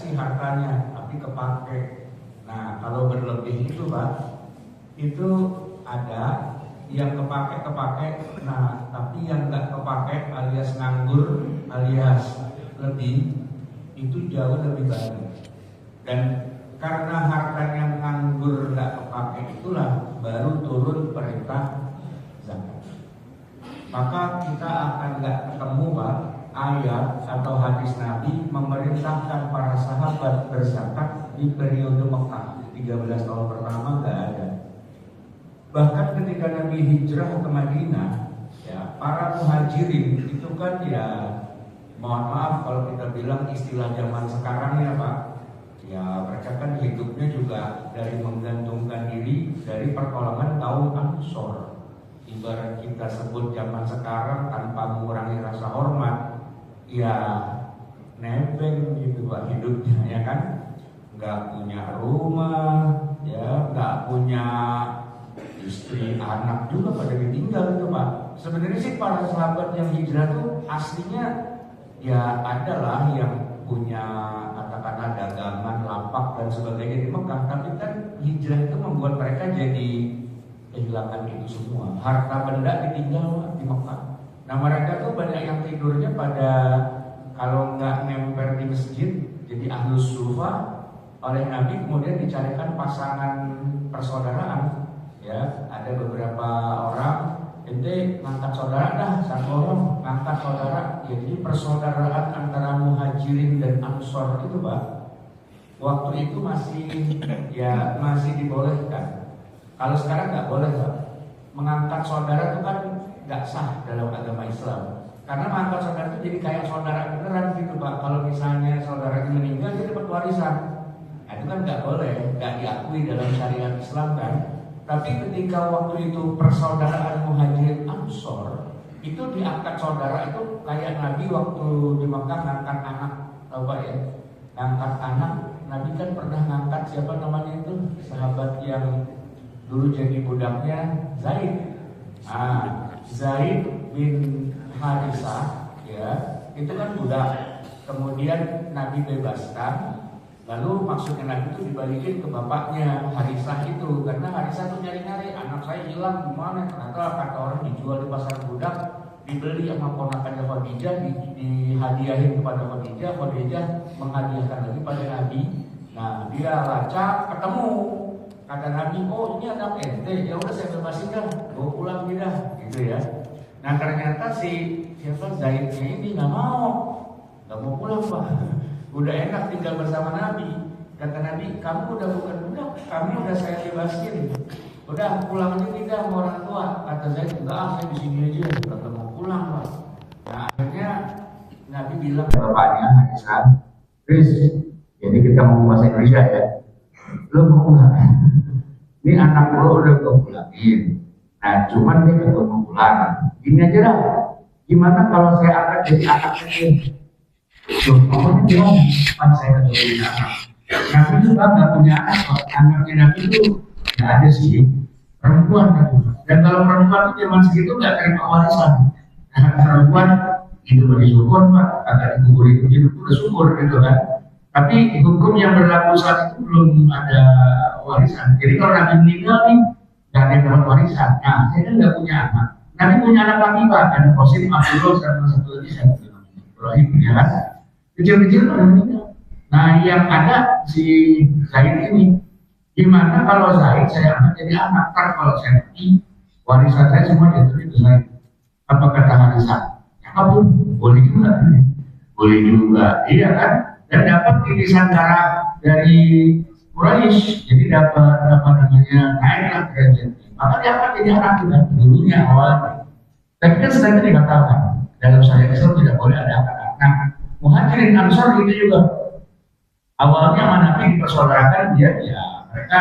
sih hartanya, tapi kepake. Nah, kalau berlebih itu Pak, itu ada yang kepake, nah tapi yang nggak kepake alias nganggur alias lebih, itu jauh lebih banyak. Dan karena hartanya nganggur nggak kepake itulah baru turun perintah zakat. Maka kita akan nggak ketemu Pak ayat atau hadis Nabi memerintahkan para sahabat berzakat di periode Mekah 13 tahun pertama, nggak ada. Bahkan ketika Nabi hijrah ke Madinah, ya para muhajirin itu kan ya, mohon maaf kalau kita bilang istilah zaman sekarang ya Pak, ya mereka kan hidupnya juga dari menggantungkan diri dari pertolongan kaum Ansor. Ibarat kita sebut zaman sekarang tanpa mengurangi rasa hormat, ya nebeng gitu Pak hidupnya ya kan, nggak punya rumah, ya nggak punya istri, anak juga pada ditinggal itu Pak. Sebenarnya sih para sahabat yang hijrah tuh aslinya ya adalah yang punya katakanlah dagangan, lapak dan sebagainya di Mekah. Tapi kan hijrah itu membuat mereka jadi kehilangan itu semua. Harta benda ditinggal di Mekah. Nah mereka tuh banyak yang tidurnya pada kalau nggak nempel di masjid, jadi ahlus sufa oleh Nabi kemudian dicarikan pasangan persaudaraan. Ya, ada beberapa orang ente ngangkat saudara dah, satu orang ngangkat saudara. Jadi persaudaraan antara muhajirin dan ansor itu Pak, waktu itu masih dibolehkan. Kalau sekarang nggak boleh Pak. Mengangkat saudara itu kan nggak sah dalam agama Islam. Karena mengangkat saudara itu jadi kayak saudara beneran gitu Pak. Kalau misalnya saudaranya meninggal dia dapat warisan. Nah, itu kan nggak boleh, nggak diakui dalam syariat Islam kan. Tapi ketika waktu itu persaudaraan muhajirin ansor itu diangkat saudara itu kayak Nabi waktu di Makkah ngangkat anak, tahu Pak ya? Ngangkat anak, Nabi kan pernah ngangkat siapa namanya itu sahabat yang dulu jadi budaknya Zaid. Zaid bin Harisah ya, itu kan budak. Kemudian Nabi bebaskan. Lalu maksudnya Nabi itu dibalikin ke bapaknya Harisah itu, karena Harisah itu nyari-nyari anak saya hilang gimana, ternyata kata orang dijual di pasar budak, dibeli sama ponakannya Khadijah, dihadiahin kepada Khadijah, Khadijah menghadiahkan lagi pada Nabi. Nah dia lacak ketemu, kata Nabi, oh ini anak ente, ya udah saya bebasin dah, bawa pulang dah, gitu ya. Nah ternyata siapa Zaidnya ini nggak mau pulang Pak. Udah enak tinggal bersama Nabi. Kata Nabi, kamu udah bukan budak, kamu udah saya bebasin. Udah pulang aja tidak sama orang tua. Kata Zaid, enggak, saya di sini aja. Kata mau pulang Pak. Nah akhirnya Nabi bilang ke bapaknya Harisah, Riz, ini kita mau bahasa Indonesia ya. Lo mau nggak? Ini anak lo udah gue pulangin. Nah cuman dia nggak mau pulang. Gini aja dah. Gimana kalau saya angkat jadi anaknya dia? Pokoknya gimana? Pas saya ketemu anak. Nabi itu kan nggak punya anak. Anaknya Nabi itu nggak ada sih. Perempuan kan. Dan kalau perempuan itu zaman segitu nggak terima warisan. Karena perempuan itu bagi syukur Pak. Agak dikubur itu udah syukur gitu kan. Tapi hukum yang berlaku saat itu belum ada warisan. Jadi kalau Nabi meninggal nih nggak ada yang dapat warisan. Nah saya kan nggak punya anak. Nabi punya anak lagi Pak. Ada Qasim, Abdullah, sama satu lagi saya Ibrahim ya kan. Kecil-kecil pada meninggal. Nah yang ada si Zaid ini, gimana kalau Zaid saya angkat jadi anak? Kalau saya mati, warisan saya semua jatuh itu Zaid. Apa kata Harisah? Apapun boleh juga, iya kan? Dan dapat irisan darah dari Quraisy, jadi dapat apa namanya naiklah derajatnya. Maka dia akan jadi anak juga dulunya awalnya. Tapi kan setelah itu dikatakan dalam syariat Islam tidak boleh ada anak-anak. Nah, muhajirin ansor itu juga awalnya sama Nabi dipersaudarakan dia ya mereka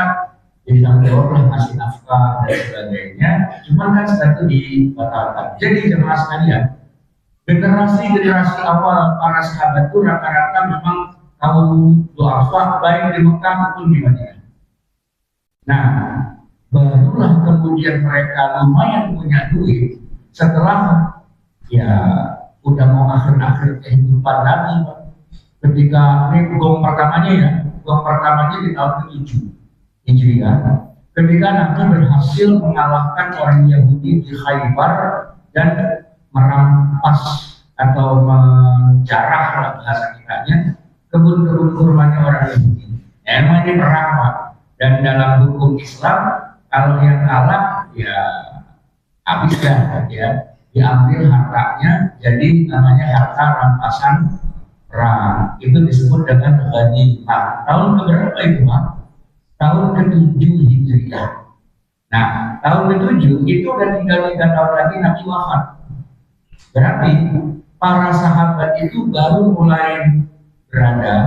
jadi tanggung jawab lah ngasih nafkah dan sebagainya. Cuman kan setelah itu dibatalkan. Jadi jemaah sekalian, generasi awal para sahabat itu rata-rata memang kaum duafa baik di Mekah maupun di Madinah. Nah, barulah kemudian mereka lumayan punya duit setelah ya udah mau akhir-akhir kehidupan Nabi Pak. Ketika ini gong pertamanya di tahun ke-7 Hijriah, ketika Nabi berhasil mengalahkan orang Yahudi di Khaybar dan merampas atau menjarah bahasa kitanya kebun-kebun kurmanya orang Yahudi. Ya, emang ini perang, Pak. Dan dalam hukum Islam, kalau yang kalah ya habis ya diambil hartanya, jadi namanya harta rampasan perang. Itu disebut dengan ghanimah. Tahun keberapa itu, Pak? Tahun ke-7 Hijriah. Nah, tahun ke-7 itu udah tinggal 3 tahun lagi Nabi wafat. Berarti para sahabat itu baru mulai berada,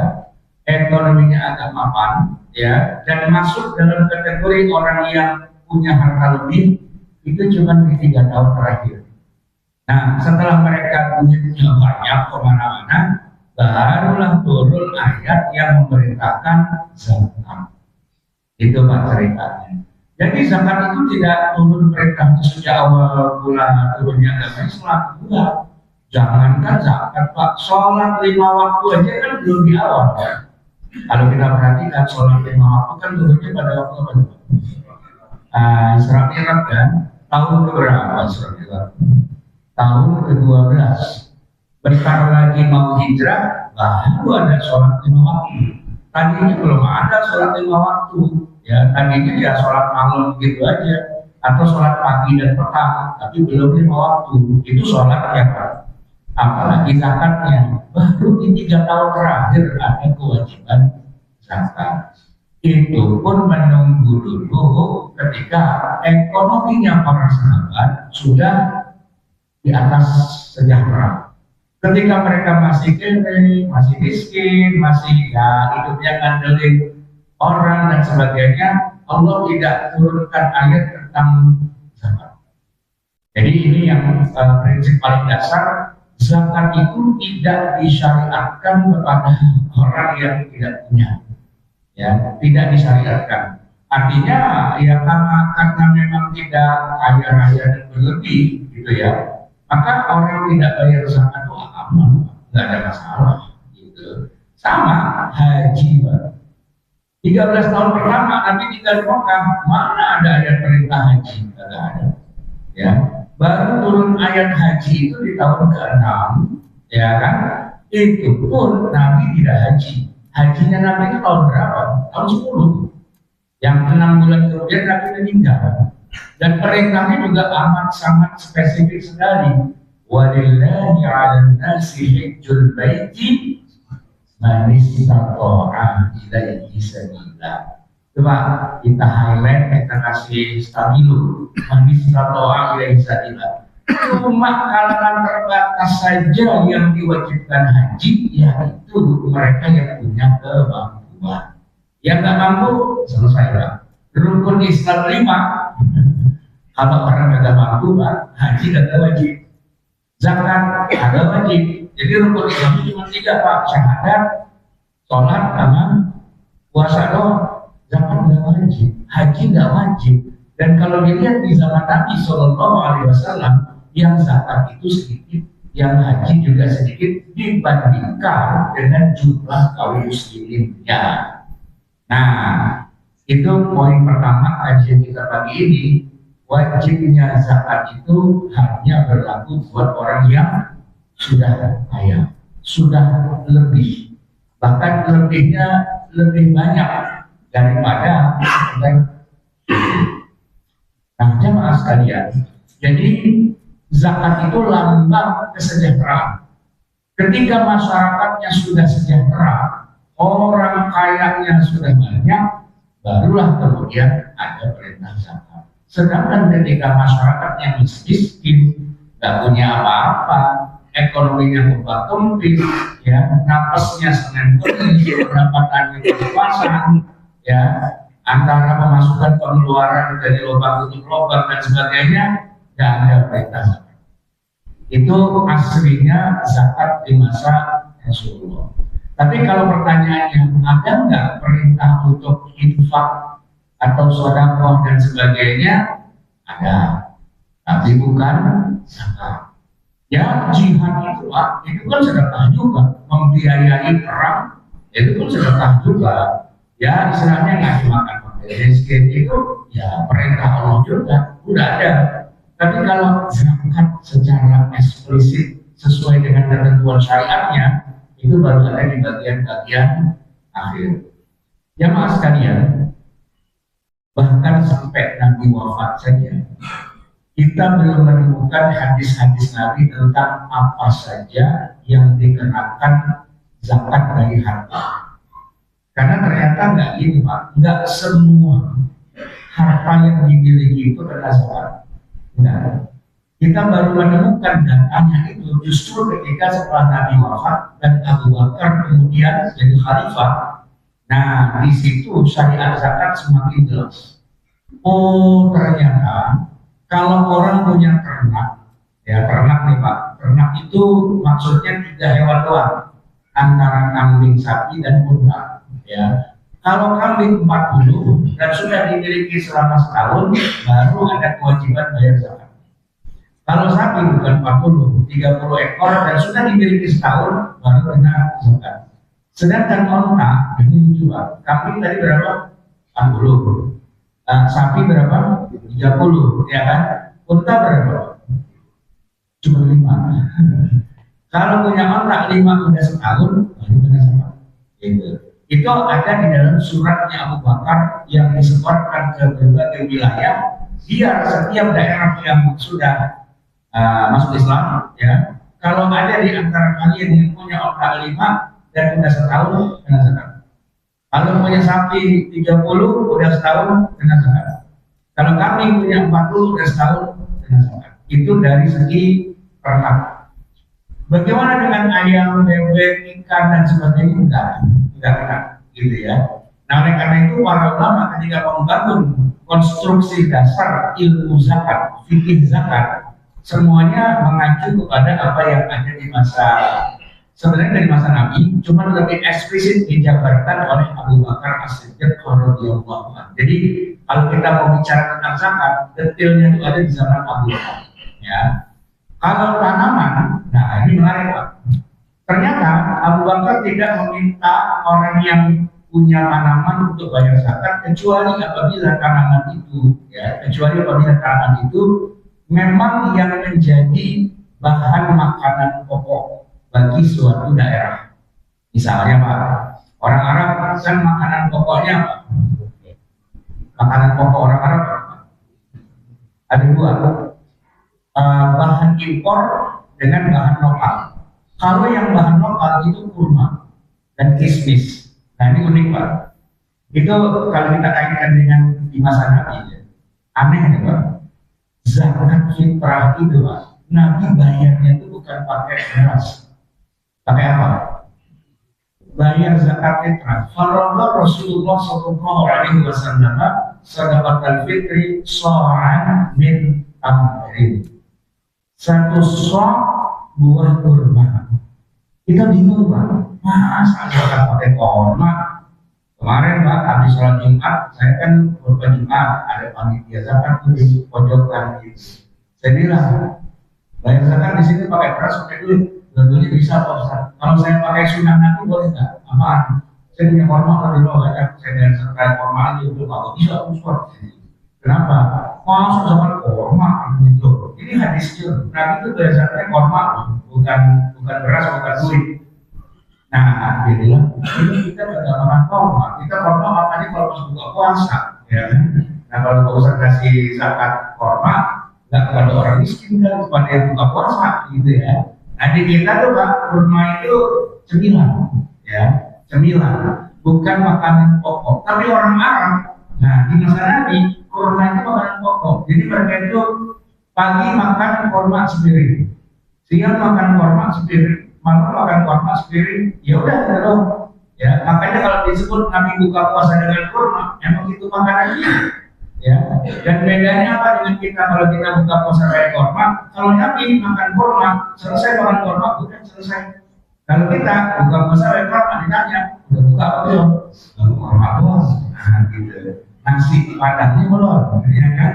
ekonominya agak mapan, ya, dan masuk dalam kategori orang yang punya harta lebih itu cuma di 3 tahun terakhir. Nah, setelah mereka duitnya banyak kemana-mana, barulah turun ayat yang memerintahkan zakat. Itu Pak ceritanya. Jadi zakat itu tidak turun perintahnya sejak awal bulan turunnya agama Islam. Enggak. Jangankan zakat, Pak, sholat 5 waktu aja kan belum di awal. Kalau kita perhatikan sholat 5 waktu kan turunnya pada waktu apa? Isra Mi'raj kan tahun keberapa Isra Mi'raj? Tahun ke-12. Bentar lagi mau hijrah, baru ada sholat 5 waktu. Tadinya belum ada sholat 5 waktu. Ya, tadinya ya sholat malam gitu aja, atau sholat pagi dan petang, tapi belum 5 waktu. Itu sholatnya, Pak. Apalagi zakatnya. Baru di 3 tahun terakhir ada kewajiban zakat. Itu pun menunggu dulu ketika ekonominya para sahabat sudah di atas sejahtera. Ketika mereka masih kere, masih miskin, masih ya hidupnya ngandelin orang dan sebagainya, Allah tidak turunkan ayat tentang zakat. Jadi ini yang prinsip paling dasar, zakat itu tidak disyariatkan kepada orang yang tidak punya, ya, tidak disyariatkan. Artinya ya karena memang tidak kaya raya dan berlebih, gitu ya, maka orang tidak bayar zakat itu aman, nggak ada masalah, gitu. Sama haji, Pak. 13 tahun pertama Nabi tinggal di Mekah, mana ada ayat perintah haji? Tidak ada. Ya, baru turun ayat haji itu di tahun ke-6, ya kan? Itu pun Nabi tidak haji. Hajinya Nabi itu tahun berapa? Tahun 10. Yang 6 bulan kemudian Nabi meninggal. Dan perintahnya juga amat sangat spesifik sekali. Walillahi 'alan nasi hajjul baiti man istata'a ilaihi sabila. Coba kita highlight, kita kasih stabilo. Man istata'a ilaihi sabila. Cuma kalangan terbatas saja yang diwajibkan haji, yaitu mereka yang punya kemampuan. Yang nggak mampu, selesai, Pak. Rukun Islam 5. Kalau orang nggak mampu, Pak, haji nggak wajib. Zakat ada wajib. Jadi rukun Islam itu cuma 3, Pak. Syahadat, sholat, sama puasa doang. Zakat nggak wajib, haji nggak wajib. Dan kalau dilihat di zaman Nabi SAW, yang zakat itu sedikit, yang haji juga sedikit dibandingkan dengan jumlah kaum musliminnya. Nah, itu poin pertama kajian kita pagi ini. Wajibnya zakat itu hanya berlaku buat orang yang sudah kaya, sudah lebih, bahkan lebihnya lebih banyak daripada. Nah, jemaah sekalian, jadi zakat itu lambang kesejahteraan. Ketika masyarakatnya sudah sejahtera, orang kayanya sudah banyak, barulah kemudian ada perintah zakat. Sedangkan ketika masyarakatnya miskin, nggak punya apa-apa, ekonominya kebak kempis, ya, napasnya Senin Kemis, pendapatannya pas-pasan, ya, antara pemasukan pengeluaran dari lubang tutup lubang dan sebagainya, nggak ada perintah zakat. Itu aslinya zakat di masa Rasulullah. Tapi kalau pertanyaannya, ada nggak perintah untuk infak atau sedekah dan sebagainya? Ada, tapi bukan zakat. Ya jihad itu Pak, itu kan sedekah juga, membiayai perang, itu pun sedekah juga. Ya istilahnya ngasih makan miskin itu ya perintah Allah juga, udah ada. Tapi kalau zakat secara eksplisit sesuai dengan ketentuan syariatnya, itu baru ada di bagian-bagian akhir. Jamaah sekalian, bahkan sampai Nabi wafat saja, kita belum menemukan hadis-hadis Nabi tentang apa saja yang dikenakan zakat dari harta. Karena ternyata nggak gini Pak, nggak semua harta yang dimiliki itu kena zakat. Nah, kita baru menemukan datanya itu justru ketika setelah Nabi wafat dan Abu Bakar kemudian jadi khalifah. Nah, di situ syariat zakat semakin jelas. Oh, ternyata kalau orang punya ternak, ya ternak nih Pak, ternak itu maksudnya 3 hewan doang, antara kambing, sapi, dan unta. Ya, kalau kambing 40 dan sudah dimiliki selama setahun, baru ada kewajiban bayar zakat. Kalau sapi bukan 40, 30 ekor dan sudah dimiliki setahun, baru kena zakat. Sedangkan unta, ini lucu Pak, kambing tadi berapa? 40. Sapi berapa? 30, ya kan? Unta berapa? Cuma 5. Kalau punya unta 5 udah setahun, baru kena zakat. Gitu. Itu ada di dalam suratnya Abu Bakar yang disebarkan ke berbagai wilayah, biar setiap daerah yang sudah masuk Islam, ya, kalau ada di antara kalian yang punya unta 5 dan sudah setahun, kena zakat. Kalau punya sapi 30 udah setahun, kena zakat. Kalau kambing punya 40 udah setahun, kena zakat. Itu dari segi ternak. Bagaimana dengan ayam, bebek, ikan dan sebagainya? Enggak kena, gitu ya. Nah, oleh karena itu para ulama ketika membangun konstruksi dasar ilmu zakat, fikih zakat, semuanya mengacu kepada apa yang ada di masa sebenarnya dari masa Nabi, cuma lebih eksplisit dijabarkan oleh Abu Bakar As-Siddiq radhiyallahu anhu. Jadi kalau kita mau bicara tentang zakat, detailnya itu ada di zaman Abu Bakar. Ya, kalau tanaman, nah ini menarik Pak. Ternyata Abu Bakar tidak meminta orang yang punya tanaman untuk bayar zakat kecuali apabila tanaman itu, ya, kecuali apabila tanaman itu memang yang menjadi bahan makanan pokok bagi suatu daerah. Misalnya Pak, orang Arab kan makanan pokoknya apa? Makanan pokok orang Arab ada 2, bahan impor dengan bahan lokal. Kalau yang bahan lokal itu kurma dan kismis. Nah ini unik Pak. Itu kalau kita kaitkan dengan di masa Nabi, ya, aneh nih Pak. Zakat fitrah itu Pak, Nabi bayarnya itu bukan pakai beras. Pakai apa? Bayar zakat fitrah. Farada Rasulullah sallallahu alaihi wasallam sadaqatul fitri sa'an min tamrin. 1 sa' buah kurma. Kita bingung Pak, masa zakat pakai kurma? Kemarin Pak, habis sholat Jumat, saya kan beberapa Jumat ada panitia zakat di pojokan gitu. Saya bilang, bayar zakat di sini pakai beras, pakai duit. Tentunya bisa Pak Ustaz. Kalau saya pakai sunnah Nabi boleh nggak? Apaan? Saya punya korma lebih loh, banyak. Saya dengan serta korma aja itu kalau bisa Ustaz. Kenapa? Masa zakat korma gitu. Ini hadisnya. Nabi itu bayar zakatnya korma, bukan beras, bukan duit. Nah, dia bilang, ini kita nggak makan korma. Kita korma makannya kalau pas buka puasa. Ya. Nah, kalau Pak Ustaz kasih zakat korma, nggak kepada orang miskin kan, kepada yang buka puasa, gitu ya. Nah di kita tuh Pak, kurma itu cemilan, ya, cemilan, bukan makanan pokok. Tapi orang Arab, nah di masa Nabi, kurma itu makanan pokok. Jadi mereka itu pagi makan kurma sendiri, siang makan kurma sendiri, malam makan kurma sendiri. Ya udah dong, ya. Makanya kalau disebut Nabi buka puasa dengan kurma, emang itu makanannya. Ya, dan bedanya apa dengan kita kalau kita buka puasa kayak kurma? Kalau Nabi makan kurma, selesai makan kurma, bukan selesai. Kalau kita buka puasa kayak kurma, ditanya, udah buka apa belum? Kurma bos, nah gitu. Nasi padangnya belum, ya kan?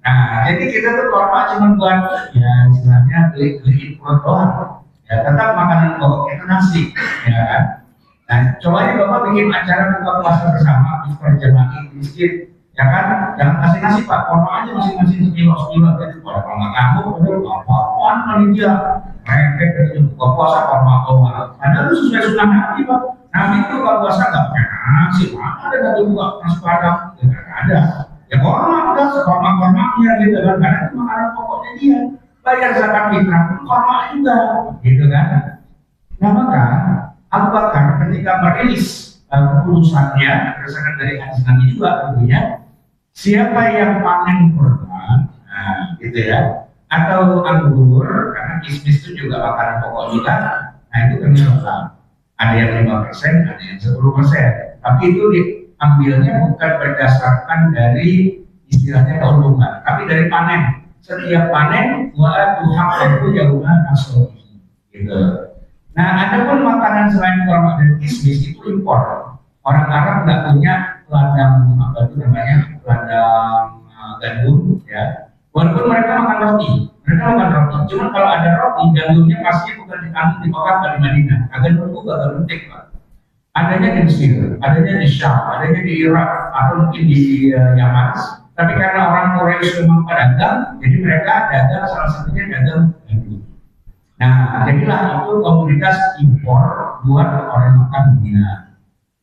Nah, jadi kita tuh korma cuma buat ya istilahnya beli perut doang. Ya, tetap makanan pokok itu nasi, ya kan? Nah, coba aja Bapak bikin acara buka puasa bersama, iftar jamaah di masjid, ya kan? Jangan kasih nasi Pak, korma aja masing-masing sekilo, jadi kalau nggak kamu, apa-apaan panitia, mereka dari buka puasa korma doang. Padahal itu sesuai sunnah Nabi Pak. Nabi itu kalau puasa nggak pakai nasi, mana ada nggak buka nasi padang? Nggak ada. Ya korma udah korma-kormanya gitu kan, karena itu makanan pokoknya dia. Bayar zakat fitrah pun korma juga, gitu kan? Nah maka Abu Bakar ketika merilis keputusannya berdasarkan dari hadis Nabi juga tentunya, siapa yang panen kurma, nah gitu ya, atau anggur, karena kismis itu juga makanan pokok juga, nah itu kena lokal. Ada yang 5%, ada yang 10%, tapi itu diambilnya bukan berdasarkan dari istilahnya keuntungan, tapi dari panen. Setiap panen wa'atu haqqahu yauma hasadihi, gitu. Nah, ada pun makanan selain kurma dan kismis itu impor. Orang Arab nggak punya ladang apa itu namanya ladang gandum, ya. Walaupun mereka makan roti, Cuma kalau ada roti, gandumnya pasti bukan di kampung di Mekah atau di Madinah. Gandum itu gak gandum Pak. Adanya di Mesir, adanya di Syam, adanya di Irak, atau mungkin di Yaman. Tapi karena orang Quraisy memang pedagang, jadi mereka dagang salah satunya dagang gandum. Nah, jadilah itu komoditas impor buat orang makan dunia.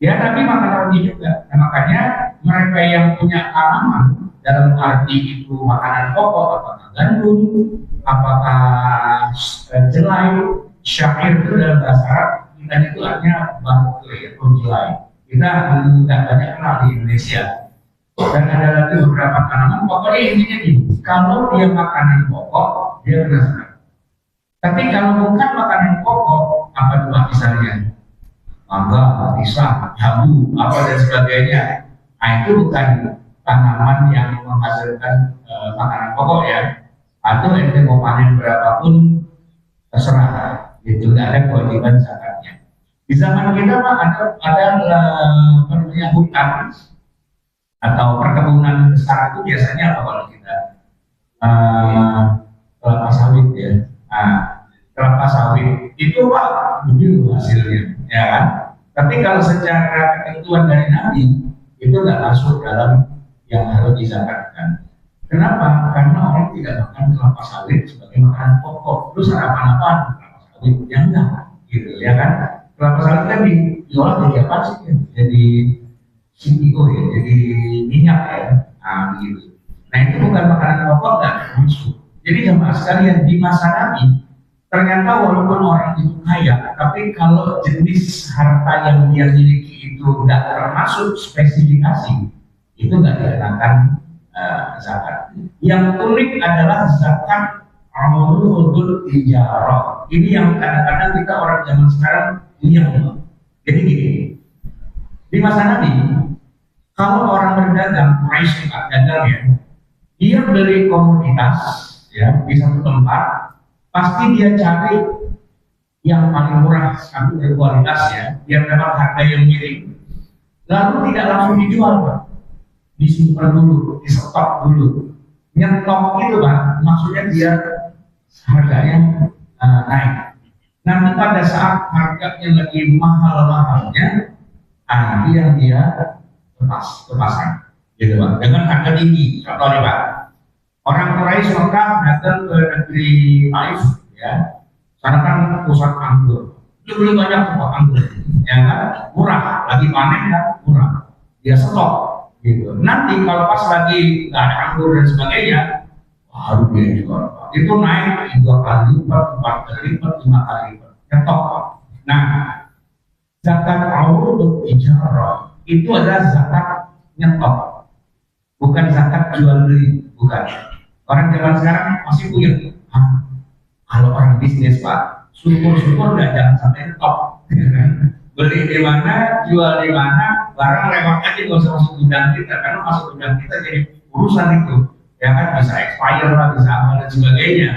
Ya, tapi makan roti juga. Nah, makanya mereka yang punya tanaman dalam arti itu makanan pokok, apakah gandum, apakah jelai, syair itu dalam bahasa Arab kita itu artinya bangke atau jelai. Kita nggak banyak kenal di Indonesia. Dan ada lagi beberapa tanaman. Pokoknya intinya gini, kalau dia makanan pokok, dia kena zakat. Tapi kalau bukan makanan pokok, apa tuh misalnya? Mangga, pisang, jambu, apa dan sebagainya. Nah itu bukan tanaman yang menghasilkan makanan pokok ya. Atau ente mau panen berapapun terserah, itu tidak ada kewajiban zakatnya. Di zaman kita ada hutan atau perkebunan besar itu biasanya apa kalau kita kelapa sawit ya. Nah, kelapa sawit itu Pak begitu hasilnya, ya kan? Tapi kalau secara ketentuan dari Nabi itu nggak masuk dalam yang harus dizakatkan. Kenapa? Karena orang tidak makan kelapa sawit sebagai makanan pokok. Terus sarapan apa? Kelapa sawit yang enggak, gitu ya kan? Kelapa sawit kan diolah jadi apa sih? Jadi CPO ya, jadi minyak ya. Nah, gitu. Nah itu bukan makanan pokok, nggak masuk. Jadi jemaah sekalian di masa Nabi ternyata walaupun orang itu kaya, tapi kalau jenis harta yang dia miliki itu nggak termasuk spesifikasi, itu nggak dikenakan zakat. Yang unik adalah zakat amrul tijarah. Ini yang kadang-kadang kita orang zaman sekarang punya. Jadi gini, di masa Nabi, kalau orang berdagang, Quraisy dagang ya, dia beli komoditas ya di satu tempat, pasti dia cari yang paling murah sampai berkualitas ya, biar dapat harga yang miring. Lalu tidak langsung dijual Pak, disimpan dulu, distok dulu. Nyetok itu Pak, maksudnya biar harganya naik. Nanti pada saat harganya lagi mahal-mahalnya, yang dia lepas gitu Pak, dengan harga tinggi. Contohnya Pak, orang Quraisy Mekah datang ke negeri Taif ya, sana kan pusat anggur, itu beli banyak tuh anggur, ya kan, murah, lagi panen kan, murah, dia stok gitu. Nanti kalau pas lagi nggak ada anggur dan sebagainya, baru dia jual, itu naik 2 kali lipat, 4 kali lipat, 5 kali lipat, nyetok. Nah, zakat urud tijarah itu adalah zakat nyetok, bukan zakat jual beli, bukan. Orang zaman sekarang masih punya. Kalau orang bisnis Pak, syukur-syukur nggak jangan sampai nyetok. Beli di mana, jual di mana, barang lewat aja nggak usah masuk gudang kita, karena masuk gudang kita jadi urusan itu, ya kan, bisa expire lah, bisa apa dan sebagainya.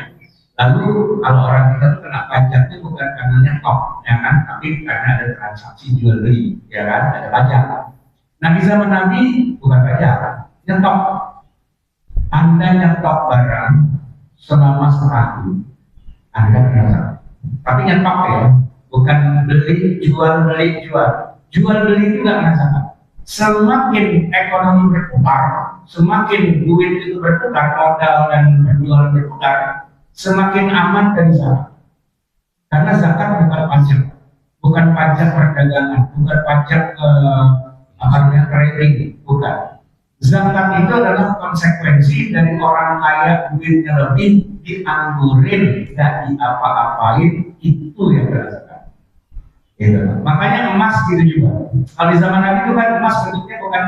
Lalu kalau orang kita tuh kena pajaknya bukan karena nyetok, ya kan, tapi karena ada transaksi jual beli, ya kan, ada pajak. Nah di zaman Nabi bukan pajak, nyetok. Anda nyetok barang selama setahun, Anda kena zakat. Tapi nyetok ya, bukan beli jual beli jual. Jual beli itu nggak kena zakat. Semakin ekonomi berputar, semakin duit itu berputar, modal dan penjualan berputar, semakin aman dari zakat. Karena zakat bukan pajak perdagangan, bukan pajak trading, bukan. Zakat itu adalah konsekuensi dari orang kaya duitnya lebih dianggurin, tidak diapa-apain, itu yang berdasarkan. Gitu. Makanya emas gitu juga. Kalau di zaman Nabi itu kan emas bentuknya bukan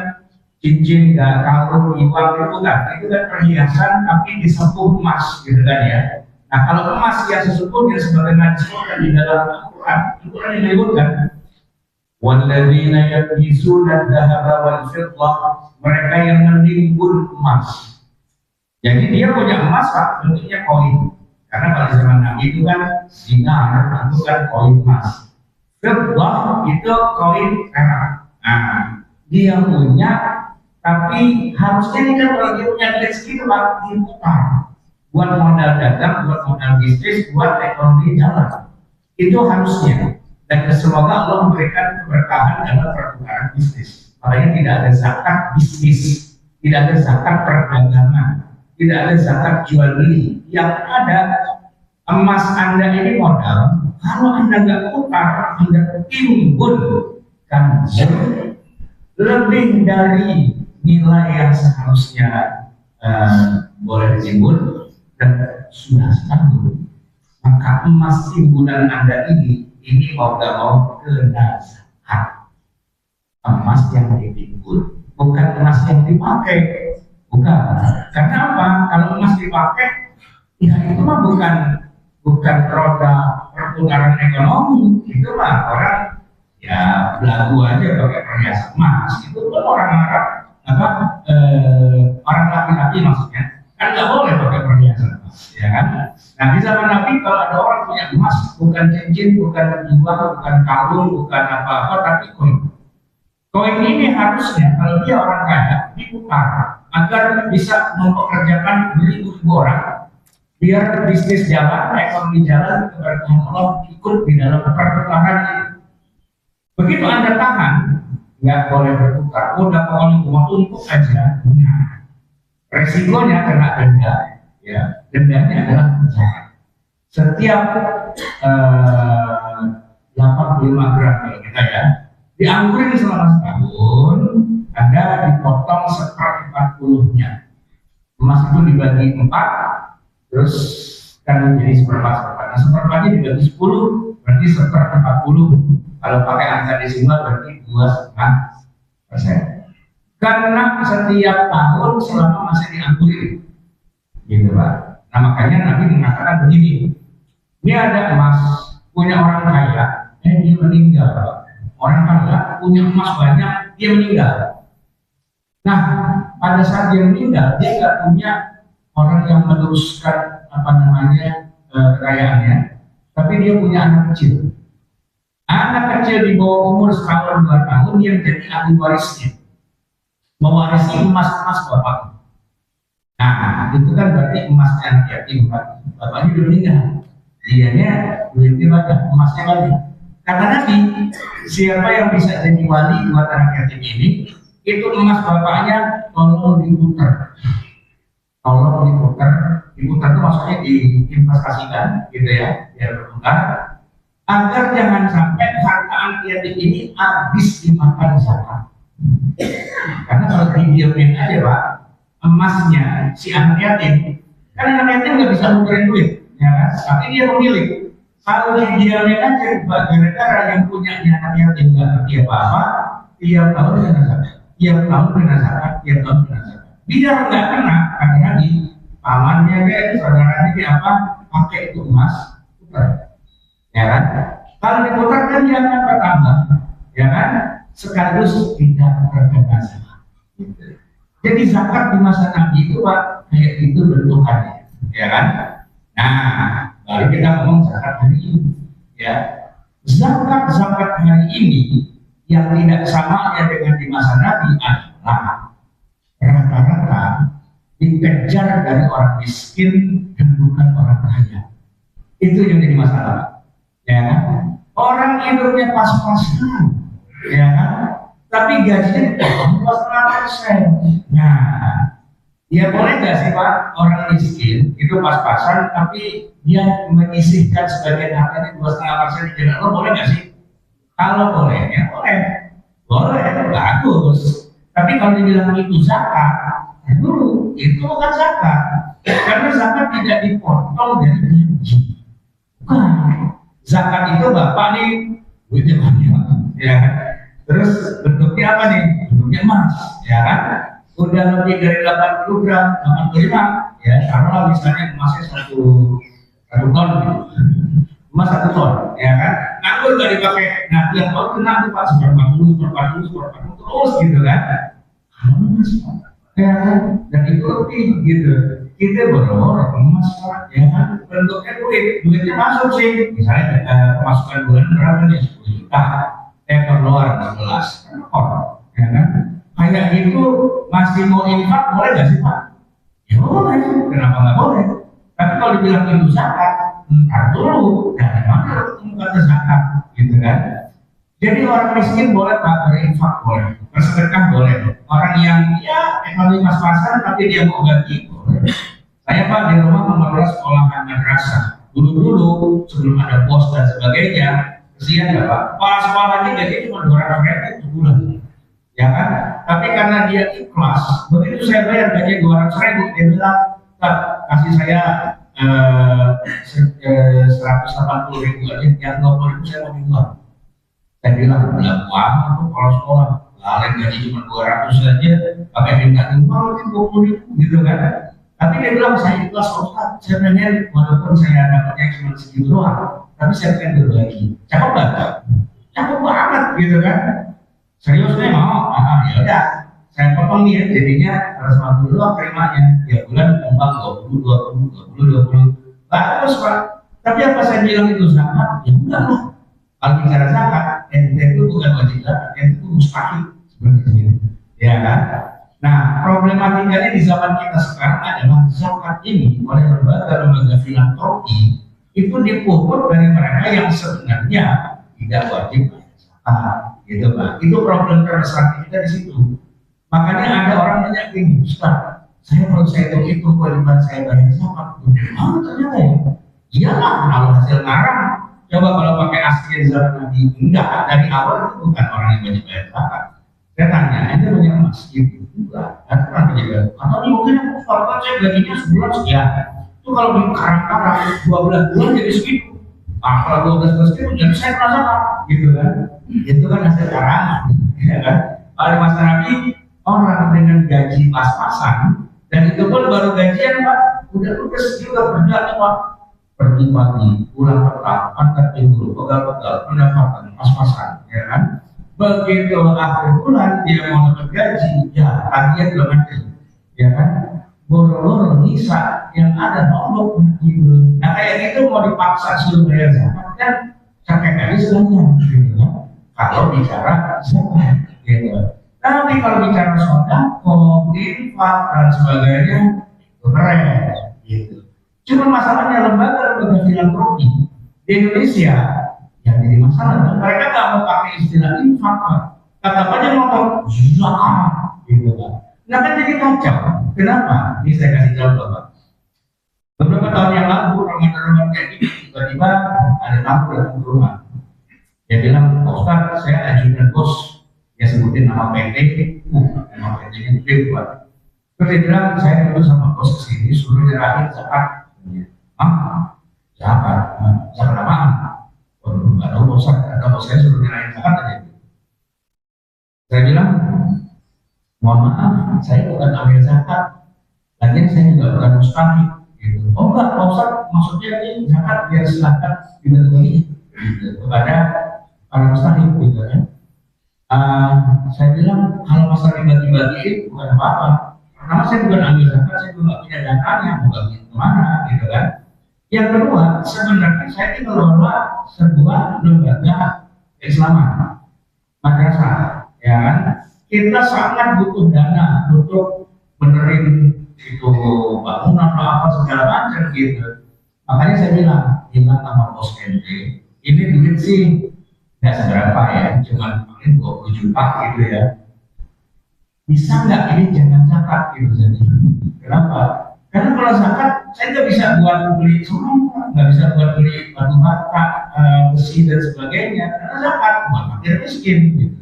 cincin, nggak kalung, iwang, itu bukan. Itu kan perhiasan tapi disepuh emas, gitu kan ya. Nah kalau emas yang sesungguhnya sebagaimana disebutkan di dalam Al-Quran, Al-Quran yang menyebutkan walladzina yaknizuna dzahaba wal fiddah, mereka yang menimbun emas. Jadi dia punya emas Pak, bentuknya koin. Karena pada zaman Nabi itu kan dinar, itu kan koin emas. Fiddah itu koin perak. Nah, dia punya, tapi harusnya ini kan kalau dia punya duit segitu Pak, diputar buat modal dagang, buat modal bisnis, buat ekonomi jalan. Itu harusnya. Dan semoga Allah memberikan keberkahan dalam pertukaran bisnis. Makanya tidak ada zakat bisnis, tidak ada zakat perdagangan, tidak ada zakat jual beli. Yang ada emas Anda ini modal. Kalau Anda nggak putar, Anda timbun kan lebih dari nilai yang seharusnya boleh ditimbun dan sudah stabil. Maka emas timbunan Anda ini mau gak mau kena zakat. Emas yang ditimbun, bukan emas yang dipakai, bukan. Karena apa? Kalau emas dipakai, ya itu mah bukan roda perputaran ekonomi. Itu mah orang ya belagu aja pakai perhiasan emas. Itu kan orang Arab orang laki-laki maksudnya kan nggak boleh pakai perhiasan emas, ya kan? Nah di zaman Nabi kalau ada orang punya emas, bukan cincin, bukan jual, bukan kalung, bukan apa-apa, tapi koin. Koin ini harusnya kalau dia orang kaya diputar agar bisa mempekerjakan beribu-ribu orang, biar bisnis jalan, ekonomi jalan, keberkahan Allah ikut di dalam pertukaran ini. Begitu Anda tahan, nggak boleh bertukar, udah pokoknya cuma tumpuk aja. Nah, resikonya kena denda, ya dendanya adalah zakat. Setiap 85 gram kalau kita ya dianggurin selama setahun, Anda dipotong 1/40-nya. Emas itu dibagi 4, terus kan menjadi seperempat. Nah seperempatnya dibagi 10, berarti 1/40. Kalau pakai angka desimal berarti 2,5%. Karena setiap tahun selama masih dianggurin, gitu Pak. Nah makanya Nabi mengatakan begini, ini ada emas punya orang kaya, dia meninggal Pak. Orang kaya punya emas banyak, dia meninggal. Nah pada saat dia meninggal, dia nggak punya orang yang meneruskan kekayaannya, tapi dia punya anak kecil. Anak kecil di bawah umur setahun 2 tahun yang jadi ahli warisnya, mewarisi emas-emas bapak. Nah, itu kan berarti emasnya anak yatim, bapaknya udah meninggal. Dianya duitnya banyak, emasnya banyak. Kata Nabi, siapa yang bisa jadi wali buat anak yatim ini, itu emas bapaknya tolong diputar. Tolong diputar itu maksudnya diinvestasikan, gitu ya, biar berputar. Agar jangan sampai harta anak yatim ini habis dimakan zakat. Karena kalau didiamin aja Pak, emasnya si anak yatim, kan anak yatim nggak bisa nukerin duit, ya kan? Tapi dia pemilik. Kalau didiamin aja, gara-gara yang punya anak yatim nggak ngerti apa-apa, tiap tahun kena zakat, tiap tahun kena zakat, tiap tahun kena zakat. Biar nggak kena, karena di pamannya kayak saudaranya kayak apa, pakai itu emas, putar, ya kan? Kalau diputar kan dia akan bertambah, ya kan? Sekaligus tidak terkena zakat. Jadi zakat di masa Nabi itu Pak, kayak itu bentukannya, ya kan? Nah, baru kita ngomong zakat hari ini, ya. Zakat hari ini yang tidak sama ya dengan di masa Nabi adalah rata-rata dikejar dari orang miskin dan bukan orang kaya. Itu yang jadi masalah. Ya kan? Orang hidupnya pas-pasan, ya kan? Tapi gajinya 2,5%. Nah, ya boleh nggak sih Pak, orang miskin itu pas-pasan, tapi dia menyisihkan sebagian hartanya 2,5% di jalan, boleh nggak sih? Kalau boleh, ya boleh, boleh, bagus. Tapi kalau dibilang itu zakat, dulu itu bukan zakat, karena zakat tidak dipotong dari gaji. Bukan. Zakat itu bapak nih, duitnya banyak, ya kan? Terus bentuknya apa nih? Bentuknya emas, ya kan? Udah lebih dari 80 gram, 85, ya, karena misalnya emasnya satu ton gitu. Emas 1 ton, ya kan? Nganggur gak dipakai, nah tiap tahun kena tuh Pak, seperempat terus gitu kan? Emas, ya kan? Dan itu lebih gitu. Kita boro-boro emas Pak, ya kan? Bentuknya duitnya masuk sih. Misalnya pemasukan bulan berapa nih? 10 juta, keluar 16, ya kan? Kayak gitu masih mau infak boleh nggak sih Pak? Ya boleh, kenapa nggak boleh? Tapi kalau dibilang itu zakat, ntar dulu dari mana ketemu kata zakat, gitu kan? Jadi orang miskin boleh Pak, berinfak boleh, bersedekah boleh. Orang yang ya ekonomi pas-pasan tapi dia mau gaji boleh. Saya Pak di rumah mengelola sekolahan madrasah. Dulu sebelum ada bos dan sebagainya, kesian nggak Pak? Kepala sekolahnya gaji cuma 200.000 sebulan. Ya kan? Tapi karena dia ikhlas, begitu saya bayar gaji 200.000, dia bilang, Pak, kasih saya 180.000 aja, yang 20.000 saya mau dijual. Saya bilang, udah amat tuh kalau sekolah, lain gaji cuma 200 saja, pakai minta uang mungkin 20.000 gitu kan? Tapi dia bilang, saya ikhlas Ustaz, saya pengen walaupun saya dapatnya cuma segitu doang, tapi saya pengen berbagi. Cakep banget, cakep banget gitu kan? Serius nih mau? Ya udah, saya potong nih ya, jadinya 150 doang terimanya, tiap bulan kembang 20, bagus Pak. Tapi apa saya bilang itu zakat? Ya enggak lah. Kalau bicara zakat, itu bukan wajib zakat, itu mustahil sebenarnya. Ya kan? Nah, problematikanya di zaman kita sekarang adalah zakat ini oleh lembaga-lembaga filantropi itu dipungut dari mereka yang sebenarnya tidak wajib bayar zakat. Gitu Pak, itu problem terbesar kita di situ. Makanya ada orang nanya gini, Ustaz, kalau saya hitung kewajiban saya bayar zakat, ternyata ya, iyalah kalau hasil ngarang. Coba kalau pakai asli zaman Nabi, enggak, dari awal itu bukan orang yang wajib bayar zakat. Saya tanya, ente punya emas gitu? Enggak, kan pernah menjaga. Atau mungkin Ustaz, saya gajinya sebulan sekian. Itu kalau di karang-karang 12 bulan jadi segitu. Kalau 12 bulan segitu jadi saya merasakan, gitu kan? Itu kan hasil karangan, ya kan? Pada masa Nabi orang dengan gaji pas-pasan dan itu pun baru gajian Pak, udah juga kerja Pak, pergi pagi, pulang petang, angkat timbul, pegal-pegal, pendapatan pas-pasan, ya kan? Begitu akhir bulan dia mau dapat gaji, ya tagihan belum ada, ya kan? Boro-boro nyisa yang ada nombok gitu. Nah kayak gitu mau dipaksa suruh bayar zakat kan capek kali sebenarnya, gitu kan? Kalau bicara zakat, gitu. Tapi kalau bicara sodako, infak dan sebagainya, itu keren, gitu. Cuma masalahnya lembaga-lembaga filantropi di Indonesia yang jadi masalah, mereka nggak mau pakai istilah infak, Pak. Tetap aja ngomong zakat, gitu kan. Nah kan jadi kacau. Kenapa? Ini saya kasih contoh, Pak. Beberapa tahun yang lalu, Ramadan kayak gini, tiba-tiba ada tamu datang ke rumah. Dia bilang, Ustaz, saya ajudan bos. Dia sebutin nama PT, nama PT-nya gede buat. Terus dia bilang, saya dulu sama bos kesini, suruh nyerahin zakat. Zakat? Zakat apaan? Waduh, nggak tahu bos, kata bos saya suruh nyerahin zakat aja. Saya bilang, mohon maaf, saya bukan ambil zakat. Lagian saya juga bukan mustahik. Gitu. Oh enggak, Pak Ustaz, maksudnya ini zakat biar silakan dibagi gitu, kepada para mustahik gitu kan. Saya bilang kalau masalah dibagi-bagi bukan apa-apa. Pertama saya bukan ambil zakat, saya juga nggak punya datanya, mau bagi kemana gitu kan. Yang kedua, sebenarnya saya ini mengelola sebuah lembaga keislaman, madrasah, ya kan. Kita sangat butuh dana untuk benerin itu bangunan apa segala macam gitu. Makanya saya bilang sama bos ente, ini duit sih nggak seberapa ya, cuma paling 20 juta gitu ya. Bisa nggak ini jangan zakat gitu jadi. Kenapa? Karena kalau zakat saya nggak bisa buat beli semua, nggak bisa buat beli batu bata, besi dan sebagainya. Karena zakat buat fakir miskin gitu.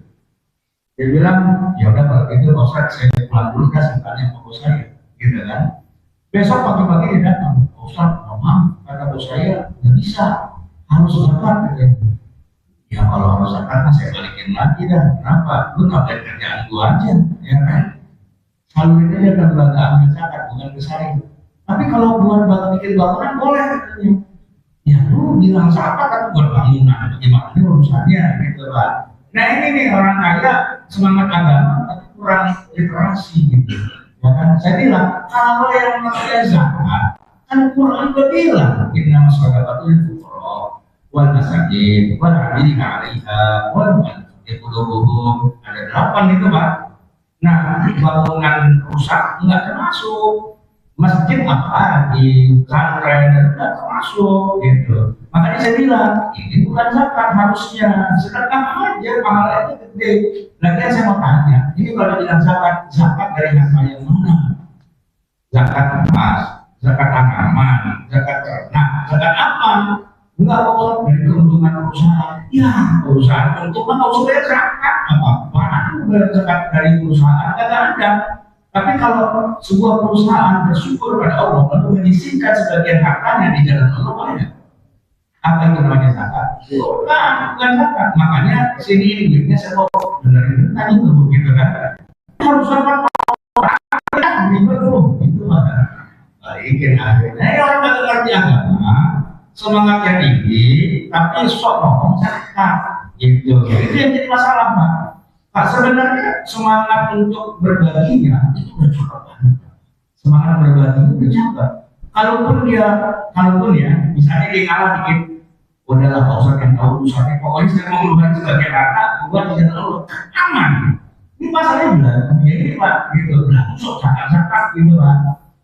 Dia bilang, ya udah kalau gitu Ustaz saya pulang dulu zakatnya sama bos saya, gitu kan. Besok pagi-pagi dia datang, Ustaz, mama kata bos saya nggak bisa, harus zakat gitu. Ya kalau harus zakat kan saya balikin lagi dah. Kenapa? Lu ngapain kerjaan gua aja, ya kan? Salurin aja kan lembaga ambil zakat bukan ke saya. Tapi kalau buat bikin bangunan boleh katanya. Ya lu bilang zakat kan buat bangunan, bagaimana ini urusannya gitu Pak. Nah ini nih orang kaya semangat agama tapi kurang literasi gitu. Ya kan? Saya bilang kalau yang namanya zakat kan Quran udah bilang inna masyarakat itu wal masakin wal amilina 'alaiha wal mu'allafati ada 8 itu Pak. Nah bangunan rusak enggak termasuk, masjid apa di pesantren enggak termasuk gitu. Makanya saya bilang ini bukan zakat harusnya sedekah aja pahalanya gede. Lagian saya mau tanya, ini kalau bilang zakat, zakat dari harta yang mana? Zakat emas, zakat tanaman, zakat ternak, zakat apa? Enggak kok dari keuntungan perusahaan. Ya perusahaan keuntungan nggak usah bayar zakat apa-apa. Bayar zakat dari perusahaan kagak ada. Tapi kalau sebuah perusahaan bersyukur pada Allah lalu menyisihkan sebagian hartanya di jalan Allah, boleh nggak? Apa itu namanya zakat? Bukan zakat. Makanya sini ini duitnya saya mau benerin tadi itu begitu kan? Harus zakat itu balikin akhirnya. Orang nggak ngerti agama. Semangatnya tinggi, tapi sok ngomong zakat, gitu. Itu yang jadi masalah, Pak. Pak sebenarnya semangat untuk berbaginya itu udah cukup banget. Semangat berbagi itu udah cukup. Kalaupun ya, misalnya dia kalah dikit, udahlah Pak Ustadz yang tahu urusannya. Pokoknya saya mau ngeluarin sebagian harta, buat di jalan Allah, aman. Ini masalahnya bilang, ya ini Pak, gitu. Nah, sok zakat gitu Pak.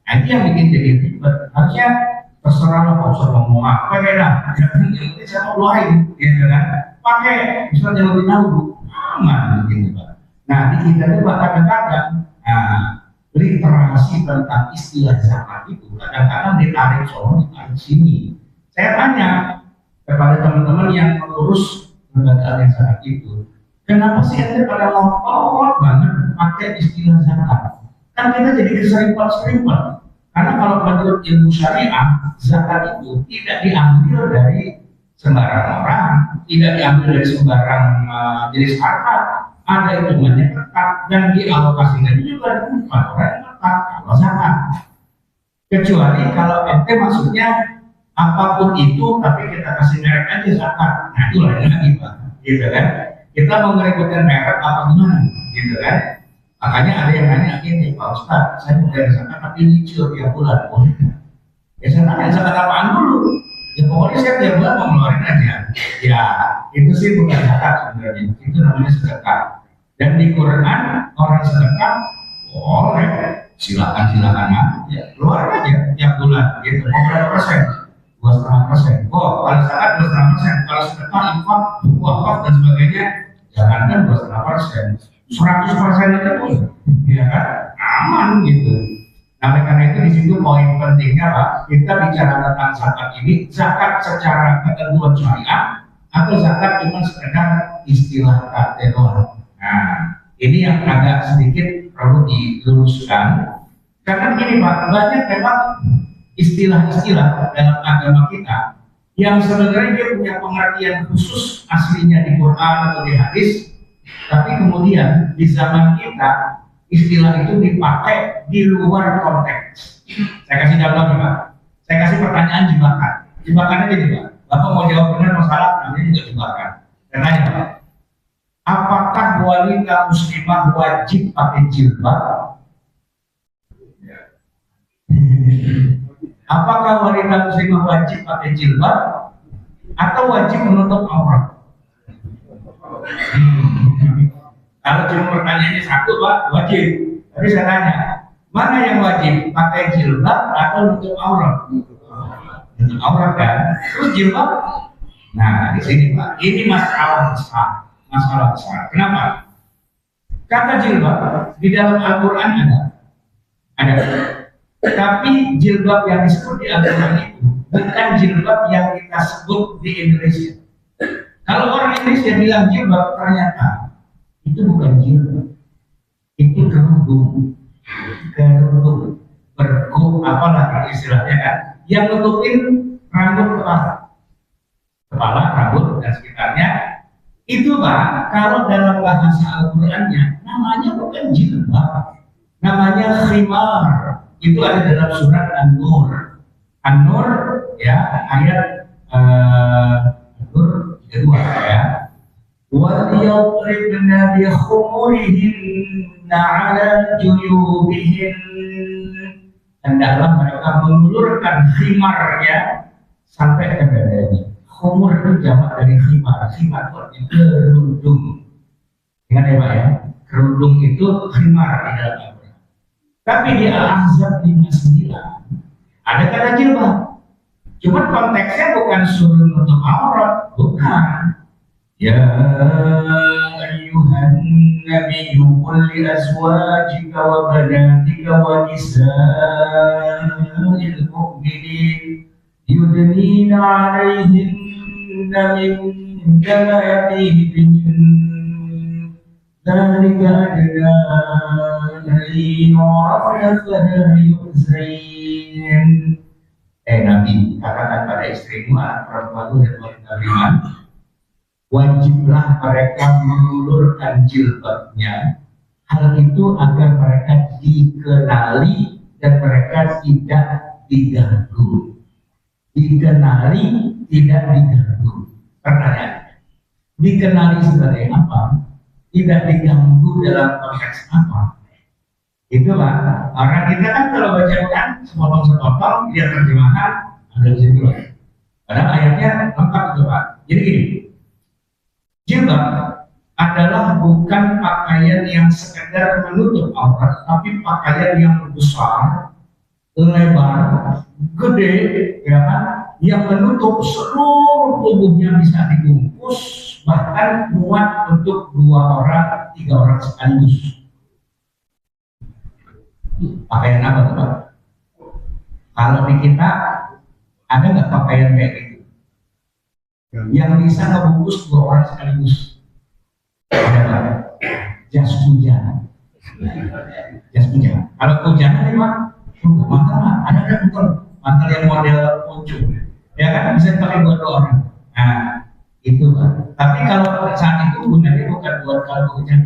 Nah, itu yang bikin jadi ribet. Harusnya terserah lah Pak Ustadz ngomong apa ya dah, yang penting saya mau keluarin, gitu kan, pakai, misalnya lebih tahu, aman, gitu Pak. Nah di kita itu Pak kadang-kadang, literasi tentang istilah zakat itu kadang-kadang ditarik soal ditarik sini. Saya tanya kepada teman-teman yang mengurus lembaga zakat itu, kenapa sih ente pada ngotot banget pakai istilah zakat? Kan kita jadi keserimpet-serimpet. Karena kalau menurut ilmu syariah, zakat itu tidak diambil dari sembarang orang, tidak diambil dari sembarang jenis harta. Ada hitungannya ketat dan dialokasikan juga dengan orang yang ketat kalau zakat. Kecuali kalau ente maksudnya apapun itu, tapi kita kasih merek aja zakat. Nah itu lain lagi Pak, gitu kan? Kita mau ngeributkan merek apa gimana, gitu kan? Makanya ada yang nanya gini, Pak Ustadz, saya mau bayar zakat tapi nyicil tiap bulan, boleh nggak? Ya saya tanya zakat apaan dulu? Ya pokoknya saya tiap bulan mau ngeluarin aja. Ya itu sih bukan zakat sebenarnya, itu namanya sedekah. Dan di Quran orang sedekah boleh, silakan aja, keluar aja tiap bulan. Gitu. Mau berapa persen? 2,5%. Oh, kalau zakat 2,5%, kalau sedekah, infak, wakaf dan sebagainya, jangankan 2,5%. 100% aja pun, ya kan, aman gitu. Nah, karena itu di situ poin pentingnya Pak, kita bicara tentang zakat ini, zakat secara ketentuan syariah atau zakat cuma sekedar istilah kata doang. Nah, ini yang agak sedikit perlu diluruskan. Karena begini Pak, banyak memang istilah-istilah dalam agama kita yang sebenarnya dia punya pengertian khusus aslinya di Quran atau di hadis. Tapi kemudian di zaman kita istilah itu dipakai di luar konteks. Saya kasih contoh nih Pak. Saya kasih pertanyaan jebakan. Jebakannya gini Pak. Bapak mau jawab benar masalah, namanya juga jebakan. Saya tanya Pak. Apakah wanita muslimah wajib pakai jilbab? Apakah wanita muslimah wajib pakai jilbab atau wajib menutup aurat? Kalau cuma pertanyaannya satu Pak, wajib. Tapi saya tanya, Mana yang wajib? Pakai jilbab atau nutup aurat? Nutup aurat kan? Terus jilbab? Nah, di sini Pak, ini masalah besar. Masalah besar. Kenapa? Kata jilbab di dalam Al-Quran ada. Tapi jilbab yang disebut di Al-Quran itu bukan jilbab yang kita sebut di Indonesia. Kalau orang Indonesia bilang jilbab, ternyata itu bukan jilbab, itu kerudung, bergo, apalah istilahnya kan, yang nutupin rambut kepala, rambut dan sekitarnya. Itu Pak, kalau dalam bahasa Al-Qurannya namanya bukan jilbab, namanya khimar. Itu ada dalam surat An-Nur. An-Nur ya, ayat An-Nur 32 ya. وَلْيَضْرِبْنَ بِخُمُرِهِنَّ عَلَى جُيُوبِهِنَّ. Hendaklah mereka mengulurkan khimarnya sampai ke dadanya. Khumur itu jamak dari khimar. Khimar itu artinya kerudung. Ingat ya Pak ya, kerudung itu khimar di dalam Al-Quran. Tapi di Al-Ahzab 59 ada kata jilbab. Cuma konteksnya bukan suruh nutup aurat, bukan. Ya ayyuhan nabiyyu qul li azwajika wa banatika wa nisa'il mu'minin yudnina 'alaihinna min jalabibihin dzalika adna an yu'rafna fala yu'zain. Nabi katakan pada istrimu, anak perempuanmu dan wanita beriman, wajiblah mereka mengulurkan jilbabnya. Hal itu agar mereka dikenali dan mereka tidak diganggu. Dikenali, tidak diganggu. Pertanyaan, dikenali sebagai apa? Tidak diganggu dalam konteks apa? Itulah orang kita kan kalau baca Quran sepotong-sepotong, dia terjemahan ada di situ. Padahal ayatnya lengkap itu Pak. Jadi gini, jilbab adalah bukan pakaian yang sekedar menutup aurat, tapi pakaian yang besar, lebar, gede, ya kan, yang menutup seluruh tubuhnya, bisa dibungkus, bahkan muat untuk 2 orang, 3 orang sekaligus. Pakaian apa tuh Pak? Kalau di kita ada nggak pakaian kayak gitu yang bisa ngebungkus 2 orang sekaligus? Ada Pak? Jas hujan. Jas hujan. Kalau hujan nih Pak, mantel ada mantel yang model pucuk, ya kan, bisa dipakai buat 2 orang. Nah itu Pak. Tapi kalau saat itu gunanya bukan buat kalau hujan,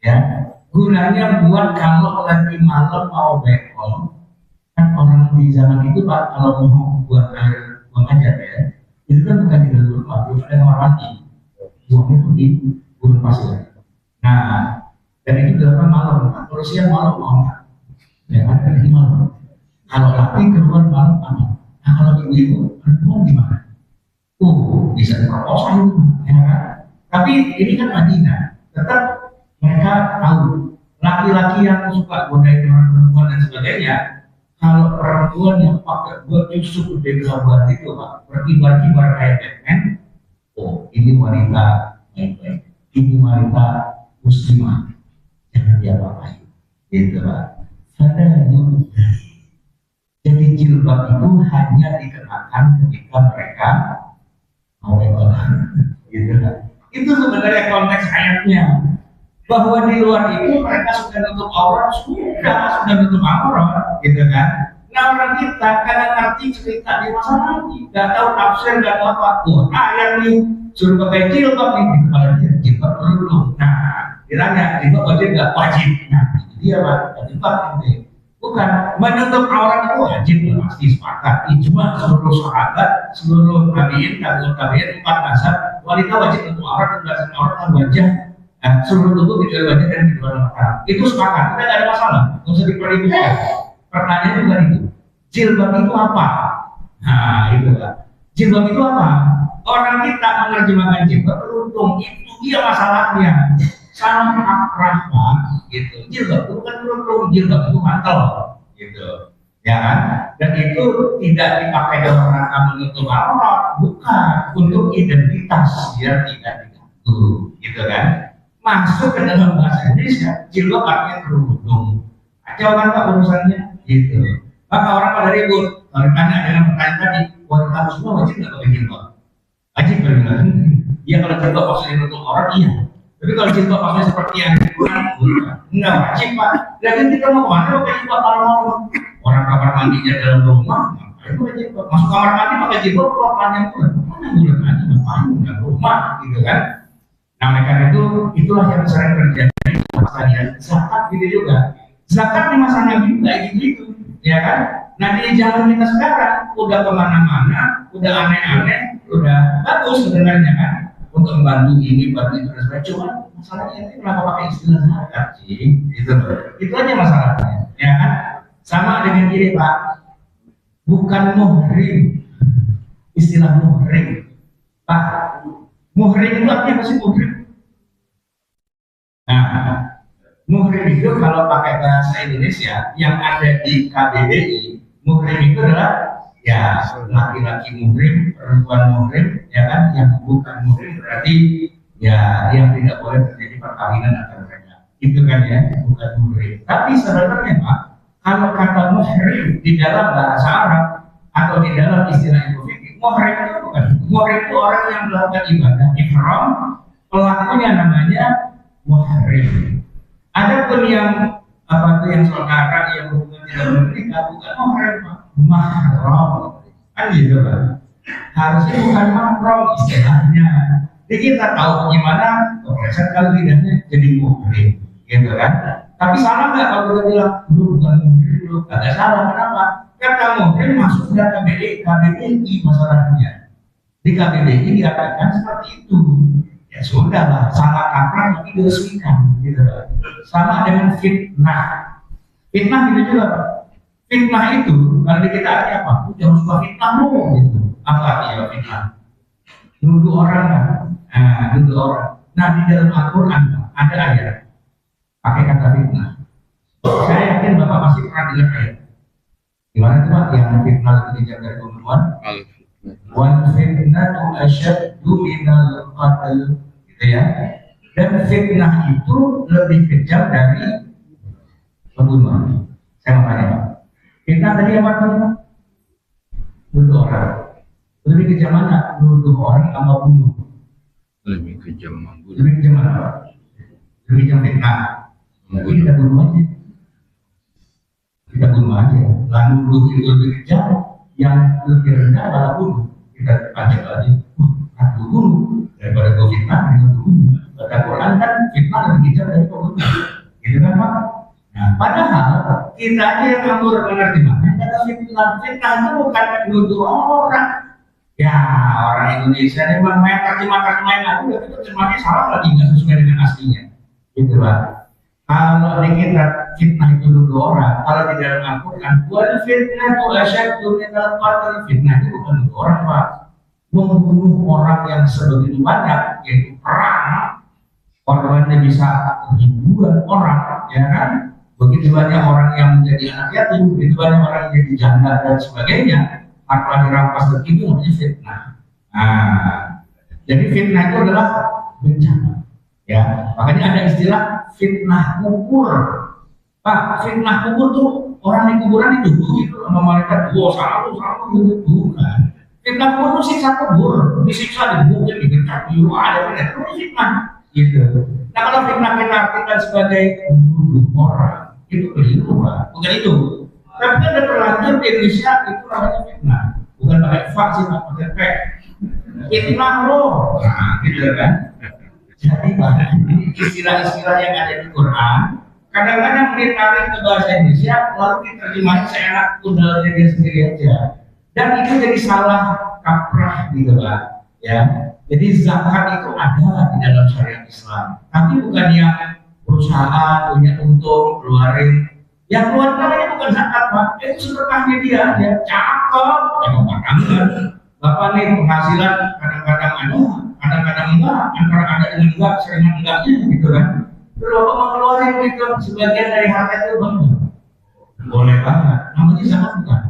ya. Gunanya buat kalau lagi malam mau bekol. Kan orang di zaman itu Pak, kalau mau buang air, buang hajat ya, itu kan bukan di dalam rumah, belum ada kamar mandi, buang itu di gurun pasir. Nah, dan itu dilakukan malam. Kalau siang malam mau nggak? Ya kan, ini malam. Kalau laki keluar malam aman. Nah kalau ibu-ibu perempuan gimana? Bisa diperkosa itu, ya kan? Tapi ini kan Madinah, tetap mereka tahu laki-laki yang suka godain orang perempuan dan sebagainya. Kalau perempuan yang pakai baju gede gelabah itu Pak, berkibar-kibar kayak Batman, ini wanita baik-baik, ini wanita muslimah, jangan diapa-apain, gitu Pak. Jadi jilbab itu hanya dikenakan ketika mereka mau ekonomi, gitu Pak. Itu sebenarnya konteks ayatnya. Bahwa di luar itu mereka sudah nutup aurat, sudah nutup aurat, gitu kan? Nah orang kita kadang ngerti cerita di masa lalu, nggak tahu tafsir, nggak tahu apa. Ayat nih suruh pakai jilbab nih di kepala dia, jilbab dulu. Nah, ditanya jilbab wajib nggak? Wajib. Nah, dia Pak, jilbab itu bukan menutup aurat itu wajib, pasti sepakat. Ijma seluruh sahabat, seluruh tabiin, tabiin 4 mazhab, wanita wajib menutup aurat, dan aurat wajah. Nah, seluruh tubuh kecuali wajah dan kedua mata. Itu sepakat, kita nggak ada masalah, nggak usah diperhitungkan. Pertanyaannya bukan itu. Jilbab itu apa? Nah, itu kan. Jilbab itu apa? Orang kita menerjemahkan jilbab kerudung, itu dia masalahnya. salah kaprah Pak, gitu. Jilbab itu bukan kerudung, jilbab itu mantel, gitu. Ya kan? Dan itu tidak dipakai dalam rangka menutup aurat, bukan, untuk identitas biar tidak diganggu, gitu kan? Masuk ke dalam bahasa Indonesia, jilbab artinya kerudung. Kacau kan Pak urusannya, gitu. Maka orang pada ribut, kalau ditanya dengan pertanyaan tadi, wanita semua wajib nggak pakai jilbab? Wajib benar. Iya kalau jilbab maksudnya menutup aurat, iya. Tapi kalau jilbab maksudnya seperti yang dikurang, enggak wajib Pak. Jadi kita mau kemana pakai jilbab malam-malam? Orang kamar mandinya dalam rumah, ngapain pakai jilbab? Masuk kamar mandi pakai jilbab, keluar panjang bulan. Mana bulan aja, ngapain dalam rumah, gitu kan? Nah, oleh karena itu, itulah yang sering terjadi di masa dia. Zakat gitu juga. Zakat di masa Nabi juga gitu, ya kan? Nah di zaman kita sekarang udah kemana-mana, udah aneh-aneh, udah bagus sebenarnya kan, untuk membantu ini, bantu itu dan sebagainya. Cuma masalahnya itu kenapa pakai istilah zakat sih? Itu aja masalahnya, ya kan? Sama dengan ini Pak, bukan muhrim, istilah muhrim, Pak. Muhrim itu artinya apa sih muhrim? Nah, muhrim itu kalau pakai bahasa Indonesia yang ada di KBBI, muhrim itu adalah ya laki-laki muhrim, perempuan muhrim, ya kan? Yang bukan muhrim berarti ya yang tidak boleh terjadi perkawinan antara mereka. Itu kan ya, bukan muhrim. Tapi sebenarnya Pak, kalau kata muhrim di dalam bahasa Arab atau di dalam istilah ilmu fikih, muhrim itu bukan. Muhrim itu orang yang melakukan ibadah ihram, pelakunya namanya muhrim. Adapun yang apa itu yang saudara yang hubungan tidak menikah bukan muhrim, mahram. Kan gitu Pak. Harusnya bukan mahram istilahnya. Jadi kita tahu bagaimana progresnya kalau lidahnya jadi muhrim, gitu kan? Tapi salah nggak kalau kita bilang lu bukan muhrim, lu agak salah. Kenapa? Kata muhrim masuk dalam KBBI masalahnya. Di KBBI dikatakan seperti itu. Ya sudah lah, salah kaprah tapi diresmikan, gitu. Sama dengan fitnah. Fitnah gitu juga Pak. Fitnah itu kalau kita artinya apa? Jangan suka fitnah lu, gitu. Apa artinya fitnah? Nuduh orang kan? Nuduh orang. Nah di dalam Al-Quran ada ayat pakai kata fitnah. Saya yakin Bapak masih pernah dengar ayat. Gimana tuh Pak yang fitnah itu dijawab dari pembunuhan? Wal fitnatu asyaddu minal qatl, gitu ya. Dan fitnah itu lebih kejam dari pembunuhan. Saya mau tanya Pak, fitnah tadi apa Pak? Nuduh orang. Lebih kejam mana? Nuduh orang sama bunuh. Lebih kejam membunuh. Lebih kejam mana Pak? Lebih kejam fitnah. Jadi kita bunuh aja. Kita bunuh aja. Lalu nuduh itu lebih kejam, yang lebih rendah malah bunuh. Kita panjang lagi, aku bunuh daripada gue fitnah dengan bunuh. Kata Quran kan fitnah lebih kejam dari pembunuh, gitu kan Pak? Nah, padahal kita aja yang nganggur mengerti mana kata fitnah. Fitnah itu bukan menuduh orang. Ya orang Indonesia ini memang main terjemah aku udah itu terjemahnya salah lagi nggak sesuai dengan aslinya, gitu Pak. Kalau di kita fitnah itu nuduh orang, kalau di dalam Al-Quran, wal fitnah itu asyaddu minal qatl. Fitnah itu bukan nuduh orang Pak, membunuh orang yang sebegitu banyak, yaitu perang, korbannya bisa ribuan orang, ya kan? Begitu banyak orang yang menjadi anak yatim, begitu banyak orang yang jadi janda dan sebagainya, apalagi rampas dan itu namanya fitnah. Nah, jadi fitnah itu adalah bencana. Ya, makanya ada istilah fitnah kubur. Pak, fitnah kubur tuh orang di kuburan itu gitu sama malaikat, wah salah gitu, bukan. Fitnah kubur tuh siksa kubur, disiksa, dibukul, digencet, ada itu fitnah, gitu. Nah kalau fitnah kita artikan sebagai membunuh orang, itu keliru Pak, bukan itu. Tapi kan udah terlanjur di Indonesia itu namanya fitnah, bukan pakai fa sih Pak, pakai p. Fitnah loh, nah gitu kan. Jadi istilah-istilah yang ada di Quran kadang-kadang ditarik ke bahasa Indonesia lalu diterjemahin seenak kudalnya dia sendiri aja, dan itu jadi salah kaprah gitu Pak ya. Jadi zakat itu ada di dalam syariat Islam, tapi bukan yang perusahaan punya untung keluarin. Yang keluar itu bukan zakat Pak, itu sedekahnya dia aja. Cakep, jangan makan. Bapak nih penghasilan kadang-kadang ada, kadang-kadang enggak, antara ada dengan enggak, sering enggaknya gitu kan. kan sebagian dari harta itu benar. Boleh banget. Namanya zakat bukan?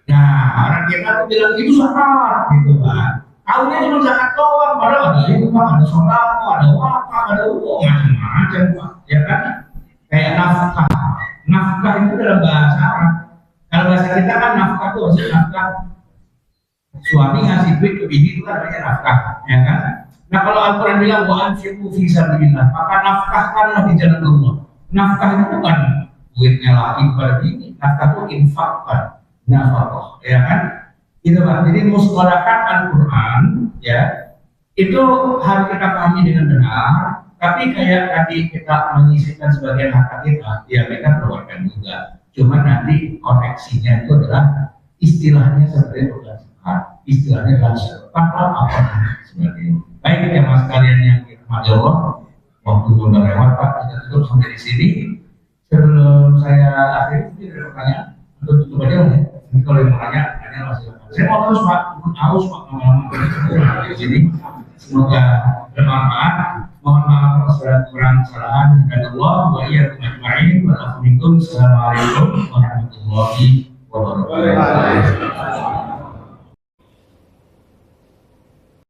Nah, orang kita tuh bilang itu zakat gitu kan. Tahunya cuma zakat doang, padahal ada infak, ada sodako, ada wakaf, ada macam-macam, Pak. Ya kan? Kayak nafkah. Nafkah itu dalam bahasa Arab. Kalau bahasa kita kan nafkah itu harusnya nafkah suami ngasih duit ke bini itu kan namanya nafkah, ya kan? Nah kalau Al-Quran bilang wa anfiqu fi sabilillah, maka nafkahkanlah di jalan Allah. Nafkah itu bukan duitnya lagi kepada bini, nafkah itu infakkan, nafkah, ya kan? Itu Pak. Jadi mustalahat Al-Quran, ya itu harus kita pahami dengan benar. Tapi kayak tadi kita menyisihkan sebagian harta kita, ya kita keluarkan juga. Cuma nanti koneksinya itu adalah istilahnya seperti itu kan. Istilahnya adalah apa seperti itu. Baik ya mas kalian yang dirahmati Allah, waktu sudah lewat Pak, kita tutup sampai di sini. Sebelum saya akhiri, mungkin ada pertanyaan untuk tutup aja ya. Nanti kalau yang mau tanya masih. Saya mau terus Pak, haus Pak ngomong di sini. Semoga bermanfaat. Mohon maaf atas kurang kesalahan dan Allah wa iyyakum ajma'in. Wassalamualaikum warahmatullahi wabarakatuh.